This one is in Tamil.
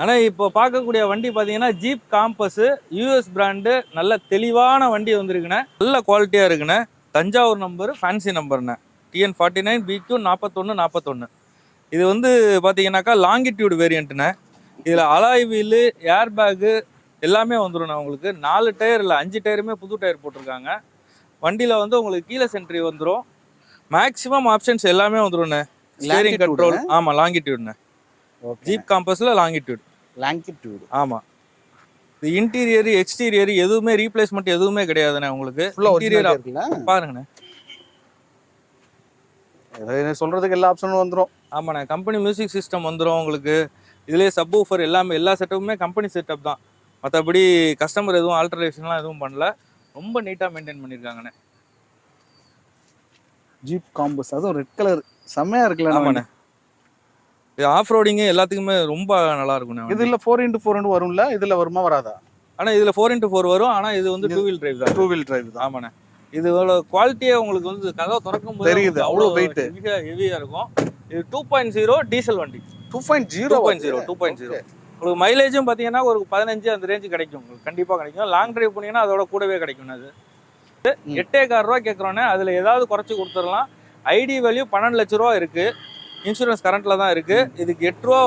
ஆனால் இப்போ பார்க்கக்கூடிய வண்டி பார்த்தீங்கன்னா ஜீப் காம்பஸ் யூஎஸ் பிராண்டு, நல்ல தெளிவான வண்டி வந்திருக்குண்ணே. நல்ல குவாலிட்டியாக இருக்குண்ணே. தஞ்சாவூர் நம்பர், ஃபேன்சி நம்பர்ண்ணே. TN49BQ 4141. இது வந்து பார்த்தீங்கன்னாக்கா லாங்கிடியூடு வேரியண்ட்டுண்ணே. இதில் அலாய் வீலு, ஏர் பேக்கு எல்லாமே வந்துடும். உங்களுக்கு 4 டயர் இல்லை 5 டயருமே புது டயர் போட்டிருக்காங்க. வண்டியில் வந்து உங்களுக்கு கீழே சென்ட்ரி வந்துடும். மேக்ஸிமம் ஆப்ஷன்ஸ் எல்லாமே வந்துடும்ண்ணே. Steering control. ஆமாம், லாங்கிடியூட்ண்ணே. Jeep காம்பஸில் longitude. ஆமாம். இது இன்டீரியர் எக்ஸ்டீரியர் எதுவுமே ரீப்ளேஸ்மெண்ட் எதுவுமே கிடையாதுண்ணே. உங்களுக்கு இன்டீரியர் பாருங்கண்ணே. சொல்றதுக்கு எல்லா ஆப்ஷனும் வந்துடும். ஆமாண்ணே, கம்பெனி மியூசிக் சிஸ்டம் வந்துடும் உங்களுக்கு. இதுலேயே சப் ஊஃபர் எல்லாமே, எல்லா செட்டப்புமே கம்பெனி செட்டப் தான். மற்றபடி கஸ்டமர் எதுவும் ஆல்டரேஷன்லாம் எதுவும் பண்ணல. ரொம்ப நீட்டாக மெயின்டைன் பண்ணியிருக்காங்கண்ணே. ஜீப் காம்பஸ், அதுவும் ரெட் கலர் செம்மையா இருக்குல்ல. ஆமாண்ணே, இது ஆஃப் ரோடிங்கு எல்லாத்துக்குமே ரொம்ப நல்லா இருக்குண்ணே. இது இல்லை 4x4 வரும்ல, இதில் வருமா வராதா? ஆனால் இதில் 4x4 வரும். ஆனால் இது வந்து 2 வீல் டிரைவ் தான். 2 வீல் டிரைவ் தான். ஆமாண்ணே. இதோட குவாலிட்டியே உங்களுக்கு வந்து கதவை திறக்கும் போது தெரியுது, அவ்வளோ வெயிட் ஹெவியாக இருக்கும். இது 2.0 டீசல் வண்டி. 2.0 உங்களுக்கு மைலேஜும் பார்த்தீங்கன்னா ஒரு 15 அந்த ரேஞ்சு கிடைக்கும். உங்களுக்கு கண்டிப்பாக கிடைக்கும். லாங் டிரைவ் போனீங்கன்னா அதோட கூடவே கிடைக்கும். அது 8,400 ரூபா கேட்குறோன்னே. அதில் ஏதாவது குறைச்சி கொடுத்துடலாம். ஐடி வேல்யூ 12 லட்ச ரூபா இருக்குது. இன்சூரன்ஸ் கரண்ட்டில் தான் இருக்குது. இதுக்கு 8 ரூபா